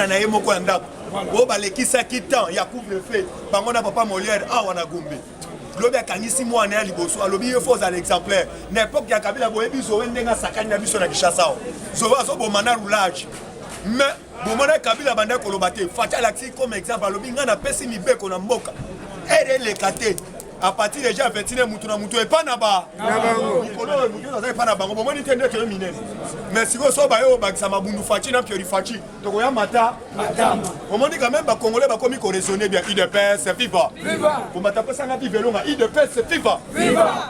na ye moko ya ndako oyo balekisaki temps ya couvre-feu bango na papa Molière awa na Gombe lobi akangisi mwana ya liboso alobi ye faux à l'exemplaire na époque ya Kabila boyebi Zoé ndenge asakani na biso na Kinshasa Zoé azoboma na roulage mais bomona Kabila banda koloba te Fatia alakisi comme exemple alobi nga napesi mibeko na mboka eleka te à partir déjà 21 mutu na mutu epa na ba nikolo mutu na epa na bango bomoni te ndeke minene mais siko so ba yo bakisa mabundu Fachi na Piori Fachi to koya mata bomoni quand même ba congolais ba komi ko raisonner bien IDPS c'est viva combattant pesa na vivelonga IDPS c'est viva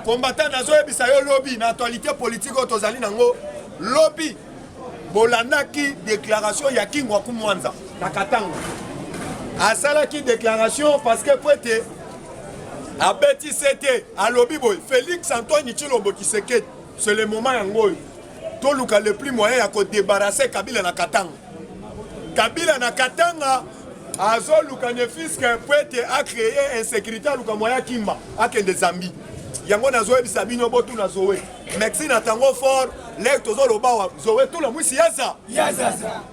combattant nazo ebisa yo lobby na actualité politique otozali nango lobby bolandaki déclaration ya Kingwa Kumwanza na Katanga asalaki déclaration parce que poete à Betty c'était à lobby boy Félix Antoine Tshilombo Tshisekedi c'est le moment yango to luka le plus moyen à ko débarrasser Kabila na Katanga azo luka ne fiske poete a créé insécurité luka moyen kimba akende Zambie yango nazo ebisa bino botu na Zoé Merci natango fort les tozo loba Zoé tout la mwisi yaza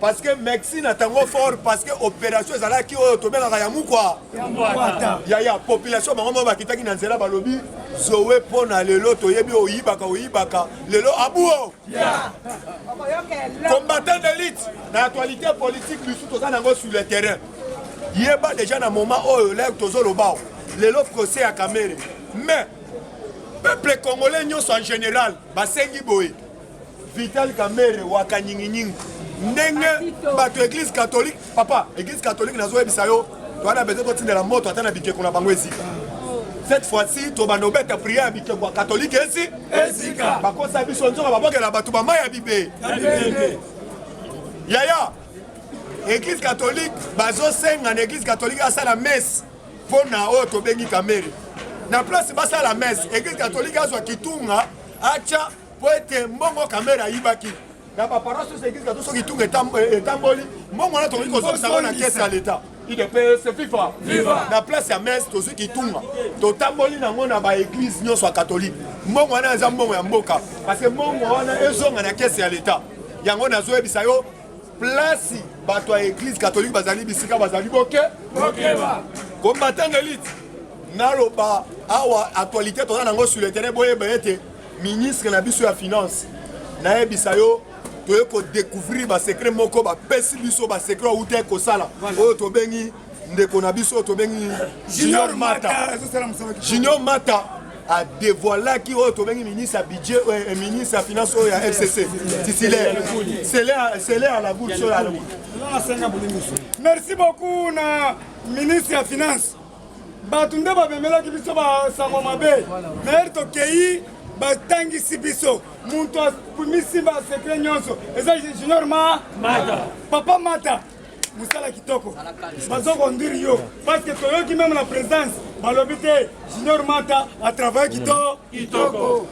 parce que merci natango fort parce que opération ezala ki o to benga ya mukwa ya population bango ba kitaki na nzela balobi Zoé pona lelo to yebi oyibaka lelo abuo combattant d'élite na actualité politique bisu to zanango sur le terrain yeba déjà na moment o les tozo loba lelo procès à Kamere mais peuple congolais nyonso en général basengi boye Vital Kamere wakanyinginyingi ndenge bato église catholique papa église catholique nazo ebisa yo to ana besoin de la moto atana bikeko na bango ezika cette fois-ci to banobeta prière bikeko catholique ezika bakosa biso nzoka babokela bato ba maya bibe yaya église catholique bazo senga na église catholique asala messe pona o to bengi Kamere na place basa la messe église catholique azwa kitunga acha poete mbongo Kamere yibaki na ba paroisse église catholique so kitunga etamboli mbongo na to ko so na caisse à l'état il de c'est FIFA na place ya messe to so kitunga to tamboli nango na ba église nyonso catholique mbongo na za mbongo ya mboka parce que mbongo wana ezonga na caisse à l'état yango na zo ebisa yo place bato ya église catholique bazali bisika bazali bokeba combattant d'élite naloba awa actualité toza nango sur le terrain boye bayete ministre na biso ya finance na ebisa yo toye ko découvrir ba secret moko ba pesi biso ba secret ou te ko sala oyo to bengi ndeko na biso to bengi Junior Mata a dévoilé qui oyo to bengi ministre budget ministre ya finance oyo ya FCC c'est là à la gauche sur la merci beaucoup na ministre ya finance batunde babemelaki biso basango mabe naye tokei batangisi biso muntu akumisi basekre nyonso eza Junior Papa Mata musala kitoko bazokondiri yo parce que toyoki même la présidence balobi te Junior Mata atravaille kitoko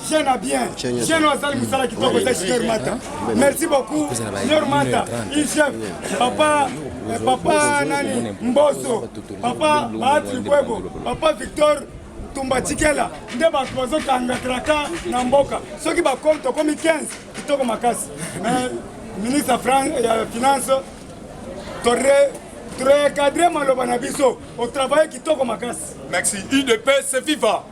jeune à bien jeune azali musala kitoko eza Junior Mata merci beaucoup Junior Mata il chef papa nani Mboso papa Bahati Lukwebo papa Victor Tumba Chikela nde bato bazokangatraka na mboka soki bakomi tokomi 15 kitoko makasi ministre ya finance recadrer maloba na biso au travail kitoko makasi merci UDPS c'est viva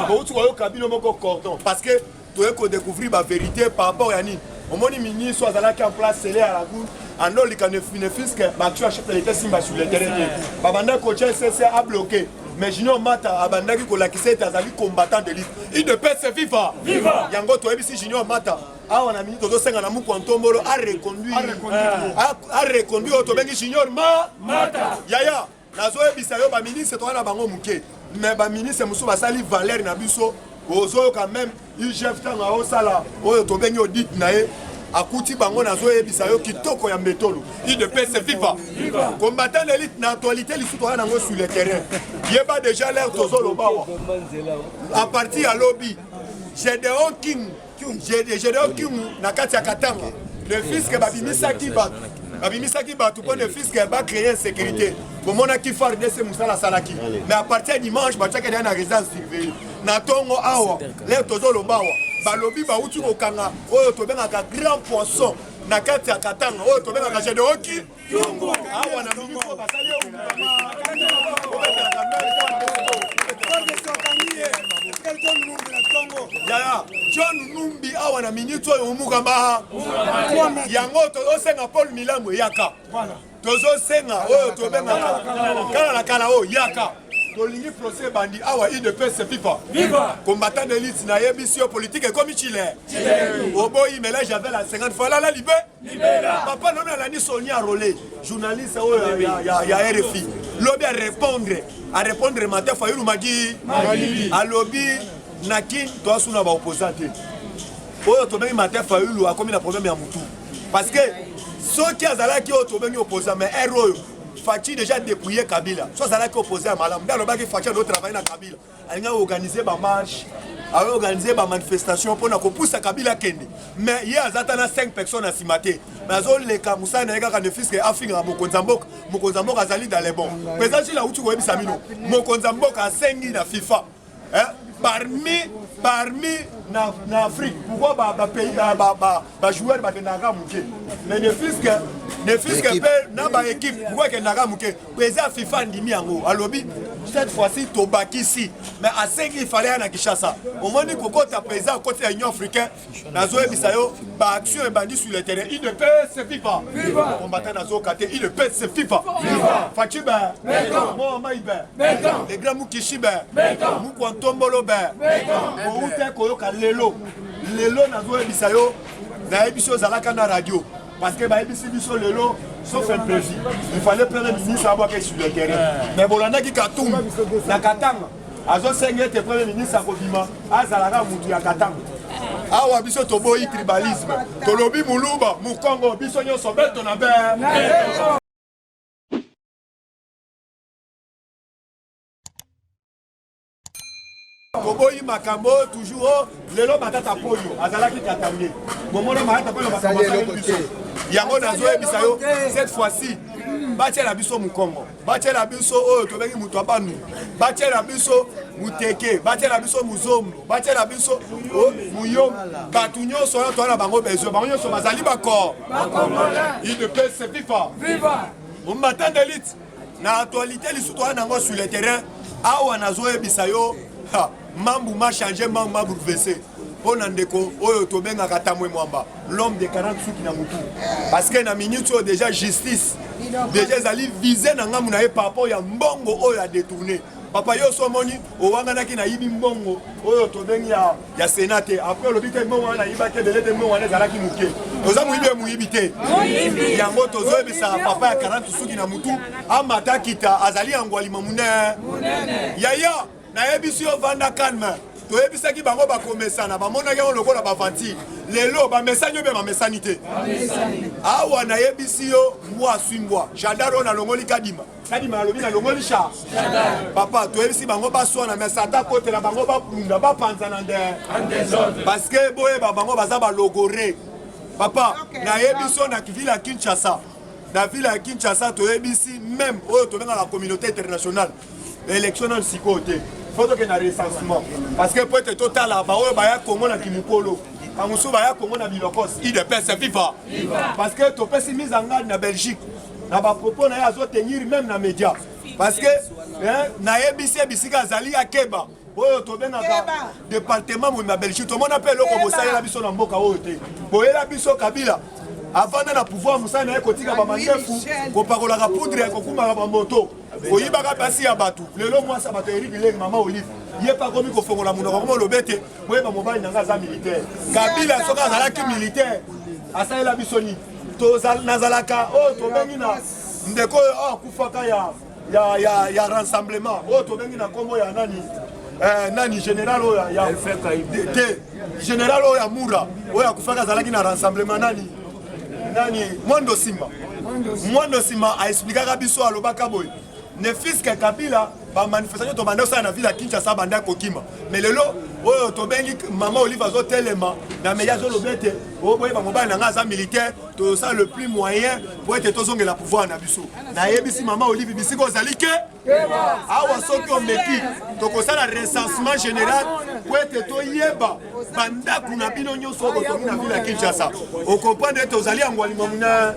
boutu oyo kabino moko cordon parce que toye ko découvrir ba vérité par rapport à nini omoni ministre azalaki en place c'est à la goût en olika ne fiske baction chef de l'état simba sur le terrain babanda coach CC a bloqué mais Junior Mata abandaki ko lakisa azali combattant d'élite UDPS c'est viva yango to ebisi Junior Mata awa na minute to senga na muko ntombolo a reconduire to bengi Junior Mata yaya nazo ebisa yo ba ministre to na bango muke mais ba ministre musu basali Valère na biso ozo quand même il chef tanga o sala oyo to bengi audit na ye akuti bango nazo ebisa yo kitoko ya métolo UDPS c'est viva combattant d'élite na actualité li suto na ngo sur le terrain yeba déjà l'air tozo lobawa à partir à lobby Gédéon King na kati ya Katanga le fils que babimisaki bato pour le fils que ba créer insécurité bomona ki far de ce musala salaki mais à partir dimanche batiaka na résidence surveillée na tongo awa l'air tozo lobawa balobi bauti kokanga oyo tobengaka grand poisson na kati ya Katanga oyo tobengaka Gedeoki Kyungu awa na ministre basali yaya John Numbi awa na ministre oyo omukamba yango tozosenga Paul Milambo yaka tozosenga oyo tobengaka kala na kala oyo yaka tolingi procès bandi awa IDPS FIFA combattant d'élite na yebisio politique comme Chile oboyi mélange avec la 50 fois la libé papa non la ni Sonia Rolé journaliste ya RFI lobby à répondre matin Fayulu Magi à lobby nakin toi sous na ba opposante oyo to bengi matin Fayulu a comme na problème ya mutu parce que ceux qui azalaki oyo to bengi opposant mais héros Fachi déjà dépouillé Kabila. Soit ça là qui opposé à Malam. Dans le bas qui Fachi doit travailler dans Kabila. Il a organisé ma marche, il a organisé ma manifestation pour qu'on pousse à Kabila Kende. Mais il y a 5 personnes à s'y mater. Mais les Kamoussa n'a pas de fils qui a fini à Mokonzambok. Mokonzambok a sali dans les bons. Président Gila où tu vois Samino. Mokonzambok a 5 dans FIFA. Parmi en Afrique, pourquoi pays joueur naga mouké mais ne fils que na ba équipe pourquoi que naga mouké président FIFA ndimi yango alobi cette fois-ci tobaki ici mais à 5 il fallait na Kinshasa au moins ni kokota président côté Union africaine nazo ebisayo ba action et bandi sur le terrain il ne peut se FIFA combattant nazo katé il ne peut se FIFA Fachi ba mo maiba les grands Mukishi ba Mukwantombolo ba Moute koyoka lelo nazo ebisayo na ebiso zalaka na radio parce que ba ebisi biso lelo sauf un prévu il fallait prendre le ministre avoir quelque sur le terrain mais bolanda ki Katumba na Katanga azo sengete premier ministre akobima azalaka mutu ya Katanga awa biso toboyi tribalisme tolobi muluba mukongo biso nyonso beto na be Koboyi makambo toujours lelo batata polio azalaki katamye momona matata polio makambo biso yango nazo ebisayo cette fois-ci batiela biso mukongo batiela biso oyo tobengi mutu abanu batiela biso muteke batiela biso muzombo batiela biso muyo batu nyonso oyo toana bango besoin bango nyonso bazali bakor il ne peut se viva combattant d'élite na actualité lisusu toana nango sur le terrain awa nazo ebisayo Mambu m'a changé, Mambu m'a bouleversé. Pour Nandeko, Oyo Tobenga Katamwe Mwamba, l'homme de 40 sous qui n'a moutou. Parce que na minute déjà justice, déjà ils allaient viser Nangamunae par rapport à Mbongo Oyo a détourné. Papa yo somoni, Owangana qui na yibi Mbongo, Oyo Tobenga ya sénaté. Après le bité Mbongo na yibate de l'été Mbongo na zalaki mouké. Oza mouibe mouyibité. Yango tozo ebisa papa ya 40 sous qui n'a moutou. Amata kita azali angwali mamune. Yaya. Na ebisio vanda calme to ebisaki bango bakomesana bamonaki yango lokola bavanti lelo bamesani obe bamesanité awa na ebisio mwa swimbwa jadaro na longoli kadima alobi na longoli sha papa to ebisi bango baswana mais sata kote na bango bapunda bapanzana nde parce que boye bango baza balogore papa na ebiso na ville ya Kinshasa na ville ya Kinshasa to ebisi même oyo tobenga la communauté internationale l'élection dans le psychoté faut que na recensement parce que peut être total là ba ya Congo na Kimukolo kamusu ba ya Congo na Bilokos IDPS FIFA parce que to pesi mise en garde na Belgique na ba propos na ya zo tenir même na média parce que na ebisi bisika zali akeba oyo to benga département mo na Belgique to mona pe loko bosaya la biso na mboka oyo te boyela biso Kabila avant na pouvoir musana na kotika ba mangefu ko pakola ka poudre ko kuma ba moto oyibaka pasi ya batu lelo mwasa bato Eric Leng mama Olive ye pa komi ko fongola munoko ko lobete boyeba mobali nanga za militaire Kabila soka azalaki militaire asalela bisoni to nazalaka o to bengi na ndeko o kufaka ya rassemblement o to bengi na kombo ya nani général o ya général o ya Mura o ya kufaka azalaki na rassemblement nani Mondo Simba a expliqué à biso alobaka boy ne fils que Kabila ba manifestation to banda ça na ville à Kinshasa banda kokima mais lelo oyo to bengi maman Olive azo telema na meya zo lobete o boye ba mobile na ngaza militaire to ça le plus moyen pour être tozonge la pouvoir na biso na yebisi maman Olive bisiko zalike awa soki o meki to ko ça la recensement général pour être to yeba banda kuna bino nyoso ko to na ville à Kinshasa o comprendre être ozali angwali mamuna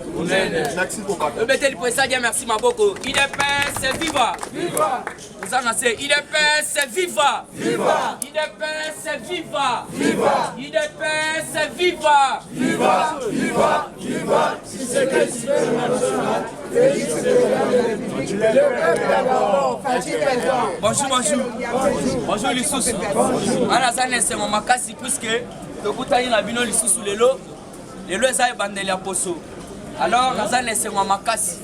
merci beaucoup Betel Poessadia merci Maboko IDPS viva viva vous en avez IDPS viva viva IDPS viva viva IDPS viva viva viva viva si c'est que bonjour les sous ana sana c'est mon makasi puisque tokutani na bino lisusu lelo eza bandeli ya poso alors naza nesengwa makasi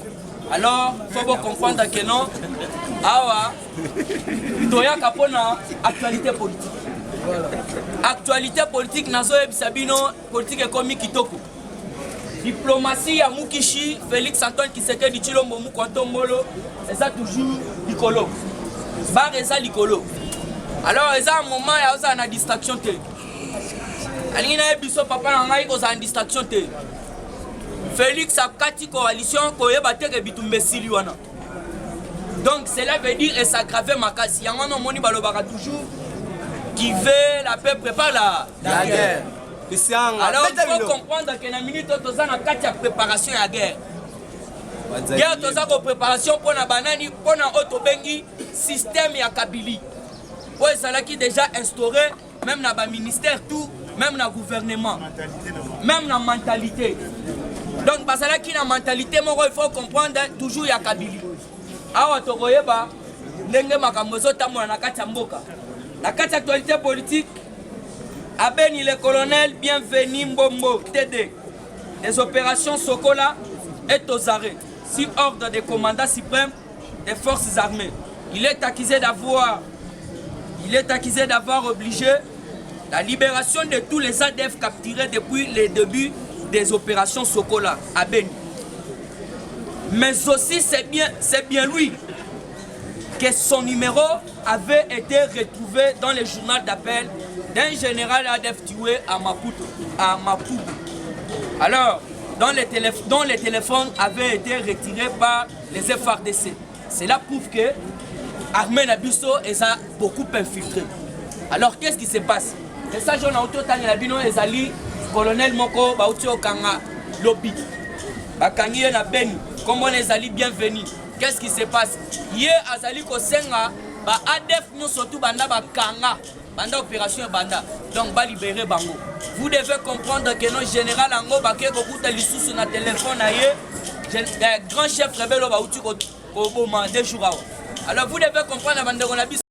alors faut comprendre que non awa toyaka mpona actualité politique nazoyebisa bino politique ekomi kitoko diplomatie ya Mukishi Félix Antoine Tshisekedi Tshilombo Mukontombolo eza toujours likolo bar eza likolo alors eza un moment ya ozala na distraction te alingi na yebiso papa na ngai kozala na distraction te Félix a kati coalition koyeba teke bitumbe sili wana. Donc cela veut dire et s'aggraver makasi. Yango no moni balobaka toujours qui veut la paix prépare la guerre. Alors il faut comprendre que na minute toza na kati ya préparation ya guerre. Guerre toza ko préparation pour na banani pour na auto bengi système ya Kabili. Pour ça qui déjà instauré même na ba ministère tout, même na gouvernement. Même na mentalité. Donc, parce que la mentalité, il faut comprendre toujours ya Kabili. Awa tokoyeba ndenge makambo zotambola na kati ya mboka. Na kati ya actualité politique, Abeni le colonel Bienvenu Mbombo TD des opérations Sokola est aux arrêts sur ordre des commandants suprêmes des forces armées. Il est accusé d'avoir obligé la libération de tous les ADF capturés depuis le début des opérations Sokola à Beni. Mais aussi c'est bien lui que son numéro avait été retrouvé dans le journal d'appel d'un général ADF tué à Maputo. Alors, dont les téléphones avaient été retirés par les FRDC. Cela prouve que l'armée Nabiso est beaucoup infiltré. Alors qu'est-ce qui se passe? Les sages ont autant Nabino et Zali colonel Moko Bauti Okanga Lobby. Bakangi na Beni. Comment les alliés bienvenus? Qu'est-ce qui se passe? Hier Azali Kosenga ba ADF nous surtout banda bakanga banda opération banda. Donc ba libérer bango. Vous devez comprendre que nos général ango baké kokuta lisusu na téléphone aye grand chef rebelle Bauti ko boma 2 jours. Alors vous devez comprendre banda ko na biso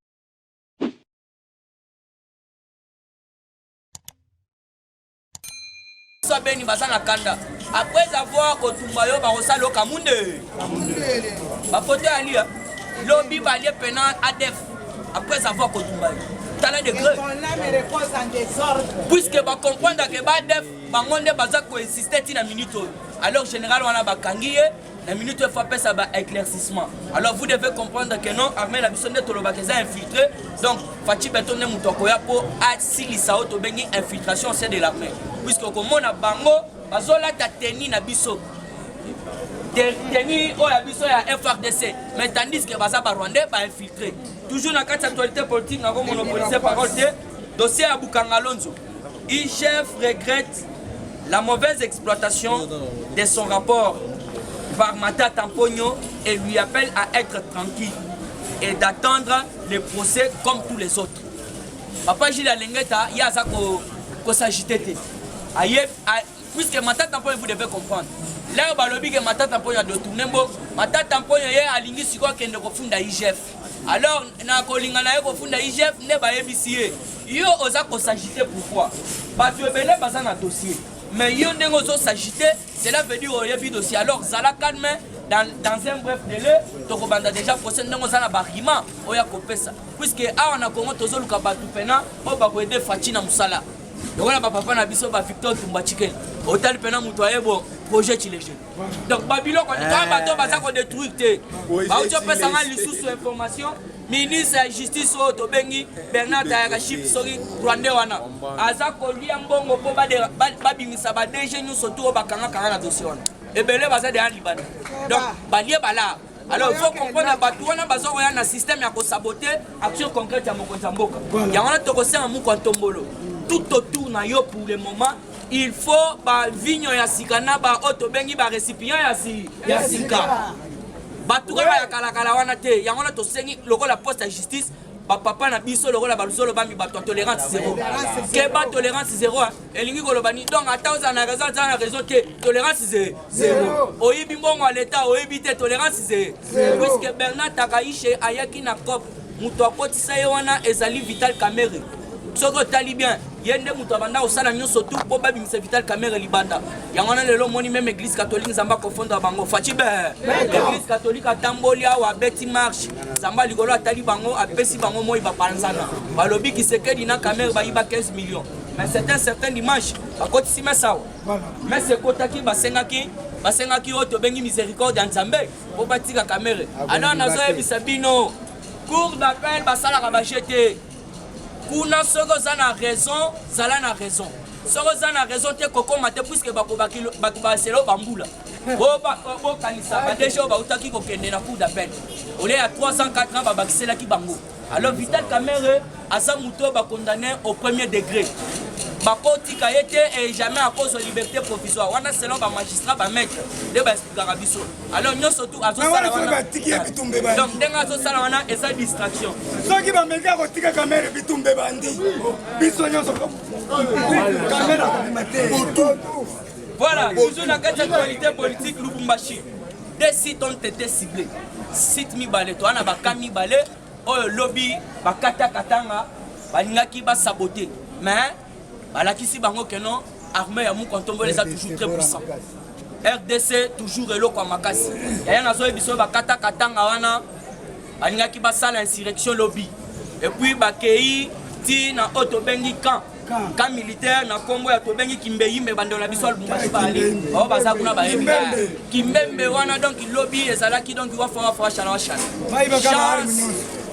Beni basana kanda après avoir kotumba yo barosalo kamunde ba photo ali lobby balie penal ADF après avoir kotumba tala de gré puisque ba comprendre que ba ADF bangonde baza ko insister tina minute alors général wana bakangiye la minute faut passer à éclaircissement. Alors vous devez comprendre que non armée la biso neto lobakeza infiltré donc fati betone mutokoya pour asilisa auto bengi infiltration au sein de l'armée puisque comme on a bango bazola ta teni na biso teni o ya biso ya FRDC mais tandis que baza ba rwandais ba infiltré toujours na carte actualité politique na monopoliser parole dossier à Bukangalonzo. IGF regrette la mauvaise exploitation de son rapport par Mata Tampogno et lui appelle à être tranquille et d'attendre le procès comme tous les autres. Papa Gilles Alengeta, il y a ça qu'on s'agite. Puisque Mata Tampogno, vous devez comprendre. Là, on va le dire que Mata Tampogno a détourné. Mata Tampogno est à l'ingé si quoi qu'il ne refond d'IGF. Alors, na kolinga na refond d'IGF ne va ébisser. Yo osa qu'on s'agite pourquoi? Parce que belé basa na dossier. Mais il y a des choses s'agiter, cela veut dire qu'il y a des dossiers. Alors, ça la calme dans un bref délai, tu as déjà procédé dans un barriment, puisque on a commencé à faire le cabatu, on va aider Fatina Moussala. Donc, on a papa na biso ba Victor Tumbachike. Hôtel pena mutoye bon projet les jeunes. Donc Babylone quand bateau baza ko détruire. Ba tu peux ça mal sous information ministre ya justice oyo tobengi Bernard Tayakaship soki Rwanda wana aza kolia mbongo mpo babimisa ba DG nyonso to bakanga na dossier wana ebele baza de Libana donc balie bala. Alors il faut comprendre bato wana bazo koya na système ya ko saboter action concrète ya mokonzi mboka yango to ko sema muko ntombolo tout autour na yo pour le moment. Il faut ba vigno ya sikana ba oto bengi ba récipient ya sika batuka ya kala wana te yango na to sengi lokola poste ya justice ba papa na biso lokola ba luzolo bambi ba tolérance zéro ke ba tolérance zéro elingi kolobani donc ata na raison te tolérance zéro oyibi mbongo l'état oyibi te tolérance zéro puisque Bernard Takaïche ayaki na COP muto akotisa ye wana ezali Vital Kamerhe soko tali bien yende muto abanda osala nyonso tout po babimisa Vital Kamerhe libanda yango na lelo moni même église catholique nzamba kofondra bango fachibe église catholique atamboli awa beti marche nzamba likolo atali bango apesi bango moi bapanzana balobi Kisekedi na Kamerhe bayiba 15 millions mais c'est un certain dimanche bakotisi mesawa mais c'est kotaki basengaki oto bengi miséricorde ya Nzambe po batika Kamerhe alors nazoyebisa bino cour d'appel basalaka bajete kuna soko za na raison zala na raison soko za na raison te kokoma te puisque bakobaselo bambula bo kanisa badesha bautaki kokende na cour d'appel ole ya 304 ans babakiselaki bango alors Vital Kamerhe aza muto bakondamné au premier degré bakotika yete et jamais à cause de liberté provisoire wana selon ba magistrat ba maître de ba expliquera biso alors nous surtout azo sala wana donc denga azo sala wana esa distraction soki ba meka ko tika Kamerhe bitumbe bandi biso nyonso caméra voilà toujours dans cette actualité politique Lubumbashi des sites ont été ciblés site mibale to wana ba kami balé oyo lobby ba katanga balingaki ba saboter mais balakisi bango que non armée ya Mukontombo les a toujours très puissant RDC toujours eloko ya makasi yaya nazo biso bakata katanga wana balingaki basala insurrection lobby et puis bakei ti na auto bengi camp militaire na kombo ya to bengi Kimbeyimbe bando na biso Lubumbashi bali o baza kuna ba Kimbembe wana donc lobby ezalaki donc wa fa chala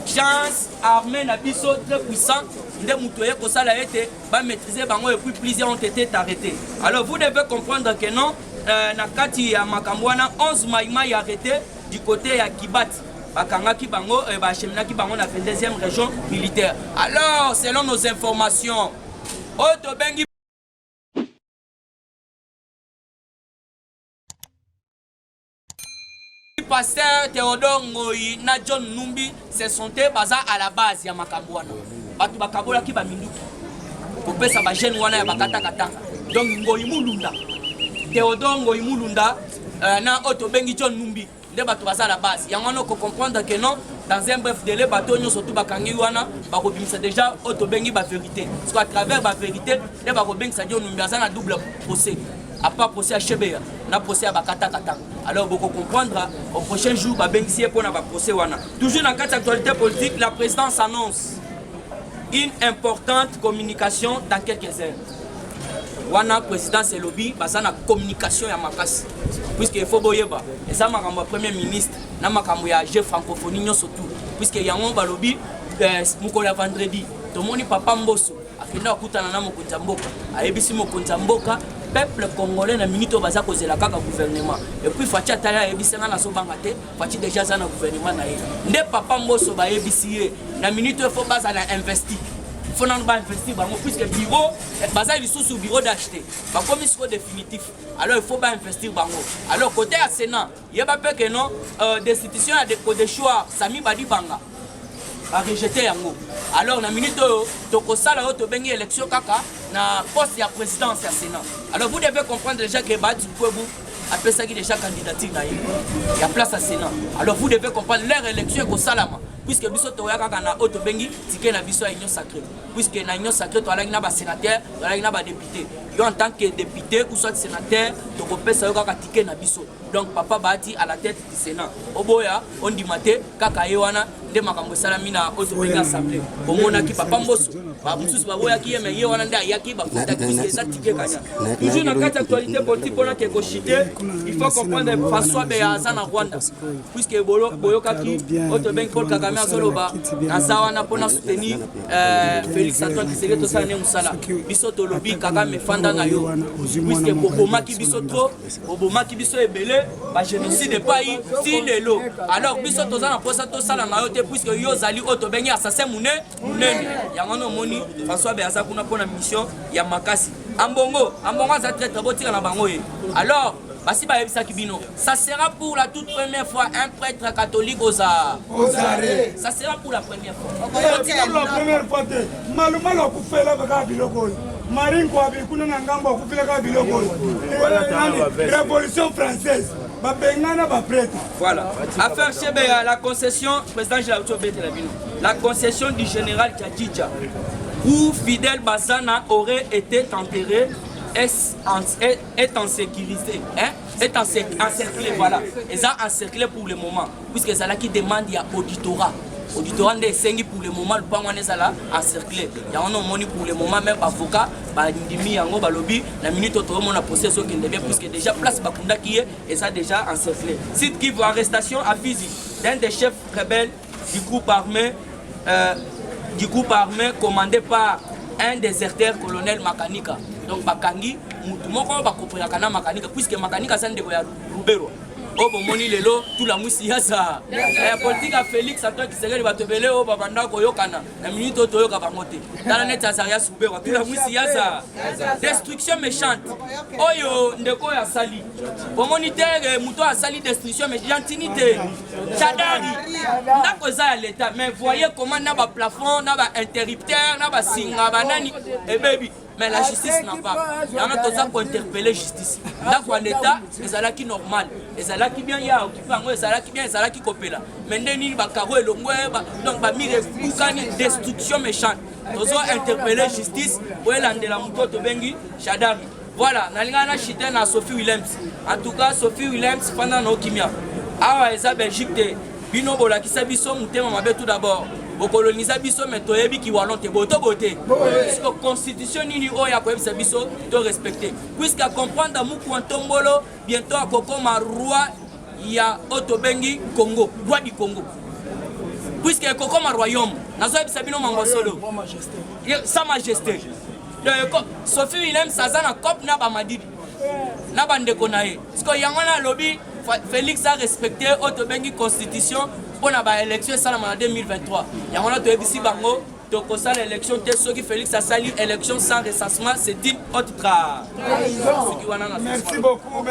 chance armée na biso très puissant nde mutoye ko sala été ba maîtriser bango et puis plusieurs ont été arrêtés alors vous devez comprendre que non na kati ya makambwana 11 maïmaï arrêtés du côté ya Kibati bakangaki bango et ba cheminaki bango na 22e région militaire alors selon nos informations auto bengi Pasteur Théodore Ngoyi na John Numbi se sont basés à la base ya makambwana batu bakabola ki ba minduki kopesa ba jeune wana ya bakata katanga donc Ngoyi Mulunda Théodore Ngoyi Mulunda na auto bengi John Numbi nde batu baza à la base yango no ko comprendre que non dans un bref délai bato nyo surtout bakangi wana bakobimisa déjà auto bengi ba vérité parce qu'à travers ba vérité nde bakobengisa John Numbi aza na double procès à part procès à Chebeya na procès à bakata katanga alors vous comprendra au prochain jour ba bengisi pour na ba procès wana toujours dans cette actualité politique la présidence annonce une importante communication dans quelques heures wana présidence et lobby baza na communication ya makasi puisque il faut boyeba et ça makambo premier ministre na makambo ya jeu francophonie nyonso tout puisque yango ba lobby mukolo ya vendredi tomoni papa Mboso akenda kutana na mokonzi mboka ayebisi mokonzi mboka peuple congolais na minute baza kozela kaka gouvernement et puis Fachi atala yebisenga na sobanga te Fachi déjà za na gouvernement na ye nde papa Mboso ba yebisi ye na minute faut baza na investir faut nan ba investir bango puisque bureau baza lisusu bureau d'acheter ba commission définitif alors il faut ba investir bango alors côté à Sénat yeba pe que non destitution ya de choix Sami Badi Banga a rejeté yango alors na minute tokosala oto bengi élection kaka na poste ya présidence ya Sénat alors vous devez comprendre déjà que Badi Kwebu après ça qui déjà candidature na y a place à Sénat alors vous devez comprendre leur élection ko salama puisque biso toya kaka na oto bengi ticket na biso ya union sacrée puisque na union sacrée to alaki na ba sénateur to alaki na ba député yo en tant que député ou soit sénateur tokopesa yo kaka ticket na biso donc papa bati à la tête du Sénat oboya on dit maté kaka ye wana nde makambo salami na autobengi assemblée omonaki papa mboso ba mususu baboya ki yeme ye wana nde ayaki ba futa ki eza ticket kanya toujours na kati actualité politique pona ke kochiter il faut comprendre François Beyaza na Rwanda puisque boyokaki autobengi Paul Kagame azoloba na sawana pona soutenir Félix Antoine Tshisekedi tosala ne musala biso tolobi Kagame fanda na yo puisque bobomaki biso trop bobomaki biso ebele ba génocide epai ti lelo alors biso tozana posa tosala na yo te puisque yo zali otobengi assassin munene yango no moni François Beyaza kuna pona mission ya makasi ambongo aza traître botika na bango ye alors basi ba yebisa kibino ça sera pour la toute première fois un prêtre catholique aux arrêts ça sera pour la première fois pour la première fois malumalo kufela baka biloko Marine kwa bikuna na ngambo kufela ka biloko révolution française ba bengana ba prêtre voilà affaire Chebeya la concession président Jalauto Betelabino la concession du général Tchadidja où Fidel Bazana aurait été enterré est en sécurité, hein? Est encerclé, voilà. Et ça encerclé pour le moment, puisque c'est là qui demande il y a auditorat. Auditorat de Sengi pour le moment, le pas est là encerclé. Il y a un homme pour le moment, même avocat, Ndimi Yango Balobi, la minute au tour, on a possession qui devient, puisque déjà place Bakunda qui est, et ça déjà encerclé. Site qui voit arrestation à Fizi, d'un des chefs rebelles du groupe armé commandé par un déserteur colonel Makanika. Donc bakangi mutu moko bakopera kana Makanika puisque Makanika c'est ndeko ya Rubero obo moni lelo tout la musi ya sa politique à Félix Antoine Tshisekedi batobele o babanda ko yokana na minute to yoka bangote tala net Azaria Rubero tout la musi ya sa destruction méchante oyo ndeko ya sali bo moniteur muto a sali destruction mais gentilité chadari ndako za ya l'état mais voyez comment na ba plafond na ba interrupteur na ba singa banani et baby. Mais la justice n'a pas. Il y en a tous pour interpeller la justice. Dans l'état, les ala qui normal, les ala qui bien y a occupé, les ala qui bien, les ala qui copé là. Maintenant, il va carrer le mois, donc va mire boucani destruction méchante. Nous avons interpellé la justice. Où est l'ande la mouto de Bengi, Chadari. Voilà, nalingana chité na Sophie Williams. En tout cas, Sophie Williams pendant nos kimia. Ah, eza Belgique te. Bino bola qui sabiso mutema mabe tout d'abord. Au coloniser biso mais toyebi ki walon te boto boté puisque constitution nini oya ko yebisa biso to respecter puisque comprendre muku Ntombolo bientôt akokoma roi ya otobengi Congo roi du Congo puisque akokoma royaume nazo yebisa bino mango solo sa majesté Sophie Williams azana cop na ba madidi na bande konaye parce que yango na lobby Félix a respecté otobengi constitution pour la élection en 2023. Il y a un ici bango donc ça l'élection ceux qui Félix a sali élection sans recensement c'est une autre. Merci beaucoup.